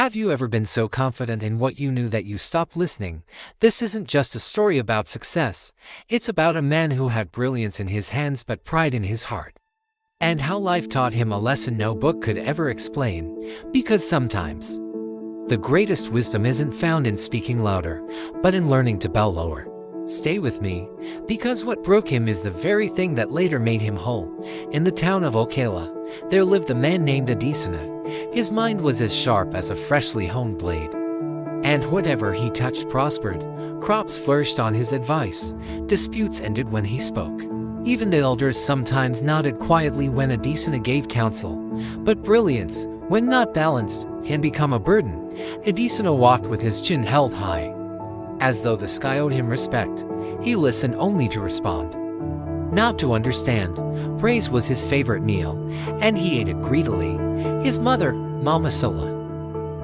Have you ever been so confident in what you knew that you stopped listening? This isn't just a story about success. It's about a man who had brilliance in his hands but pride in his heart. And how life taught him a lesson no book could ever explain. Because sometimes, the greatest wisdom isn't found in speaking louder, but in learning to bow lower. Stay with me, because what broke him is the very thing that later made him whole. In the town of Ocala, there lived a man named Adesina. His mind was as sharp as a freshly honed blade. And whatever he touched prospered. Crops flourished on his advice. Disputes ended when he spoke. Even the elders sometimes nodded quietly when Adesina gave counsel. But brilliance, when not balanced, can become a burden. Adesina walked with his chin held high, as though the sky owed him respect. He listened only to respond, not to understand. Praise was his favorite meal, and he ate it greedily. His mother, Mama Sola,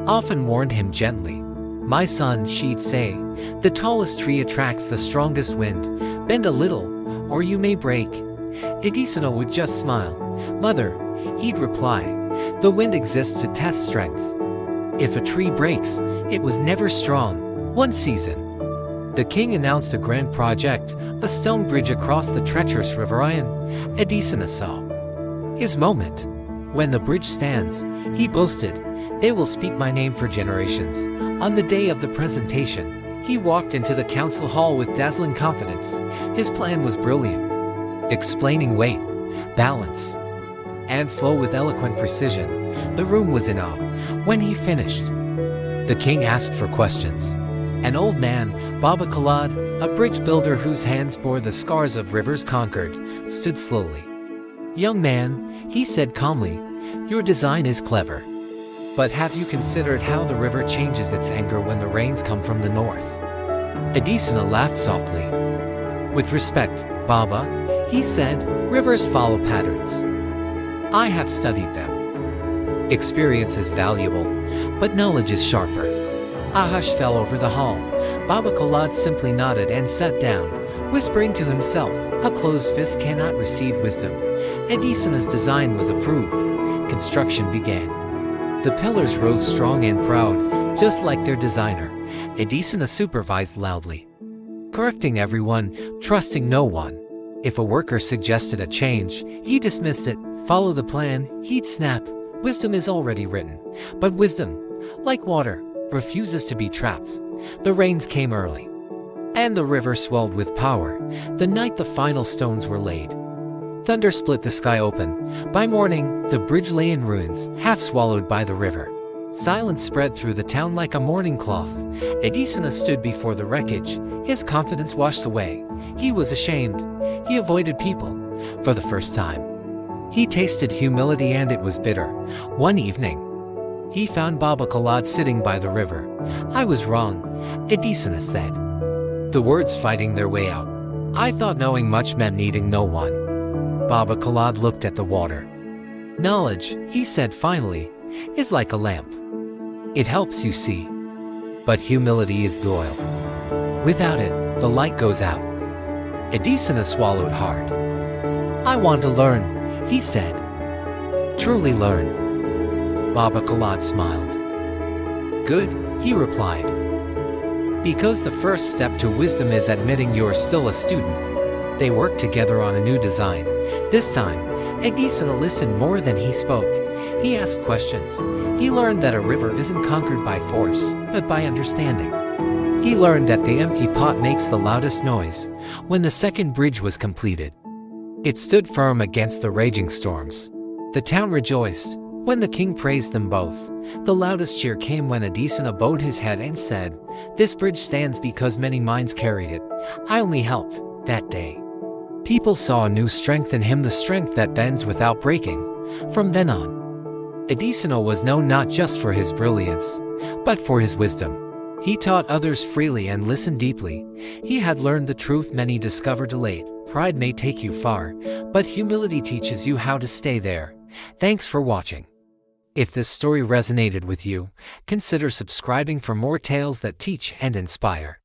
often warned him gently. "My son," she'd say, "the tallest tree attracts the strongest wind. Bend a little, or you may break." Adesina would just smile. "Mother," he'd reply, "the wind exists to test strength. If a tree breaks, it was never strong." One season, the king announced a grand project, a stone bridge across the treacherous river Iron. Adesina saw his moment. "When the bridge stands," he boasted, "they will speak my name for generations." On the day of the presentation, he walked into the council hall with dazzling confidence. His plan was brilliant, explaining weight, balance, and flow with eloquent precision. The room was in awe. When he finished, the king asked for questions. An old man, Baba Khalad, a bridge builder whose hands bore the scars of rivers conquered, stood slowly. "Young man," he said calmly, "your design is clever. But have you considered how the river changes its anger when the rains come from the north?" Adesina laughed softly. "With respect, Baba," he said, "rivers follow patterns. I have studied them. Experience is valuable, but knowledge is sharper." A hush fell over the hall. Baba Khalad simply nodded and sat down, whispering to himself, "A closed fist cannot receive wisdom." Adesina's design was approved. Construction began. The pillars rose strong and proud, just like their designer. Adesina supervised loudly, correcting everyone, trusting no one. If a worker suggested a change, he dismissed it. "Follow the plan," he'd snap. "Wisdom is already written." But wisdom, like water, refuses to be trapped. The rains came early, and the river swelled with power. The night the final stones were laid, thunder split the sky open. By morning, the bridge lay in ruins, half swallowed by the river. Silence spread through the town like a mourning cloth. Adesina stood before the wreckage, his confidence washed away. He was ashamed. He avoided people. For the first time, he tasted humility, and it was bitter. One evening, he found Baba Khalad sitting by the river. "I was wrong," Adesina said, the words fighting their way out. "I thought knowing much meant needing no one." Baba Khalad looked at the water. "Knowledge," he said finally, "is like a lamp. It helps you see. But humility is the oil. Without it, the light goes out." Adesina swallowed hard. "I want to learn," he said. "Truly learn." Baba Khalad smiled. "Good," he replied. "Because the first step to wisdom is admitting you're still a student." They worked together on a new design. This time, Adesina listened more than he spoke. He asked questions. He learned that a river isn't conquered by force, but by understanding. He learned that the empty pot makes the loudest noise. When the second bridge was completed, it stood firm against the raging storms. The town rejoiced when the king praised them both. The loudest cheer came when Adesina bowed his head and said, "This bridge stands because many minds carried it. I only helped." That day, people saw a new strength in him, the strength that bends without breaking. From then on, Adesina was known not just for his brilliance, but for his wisdom. He taught others freely and listened deeply. He had learned the truth many discover delayed. Pride may take you far, but humility teaches you how to stay there. Thanks for watching. If this story resonated with you, consider subscribing for more tales that teach and inspire.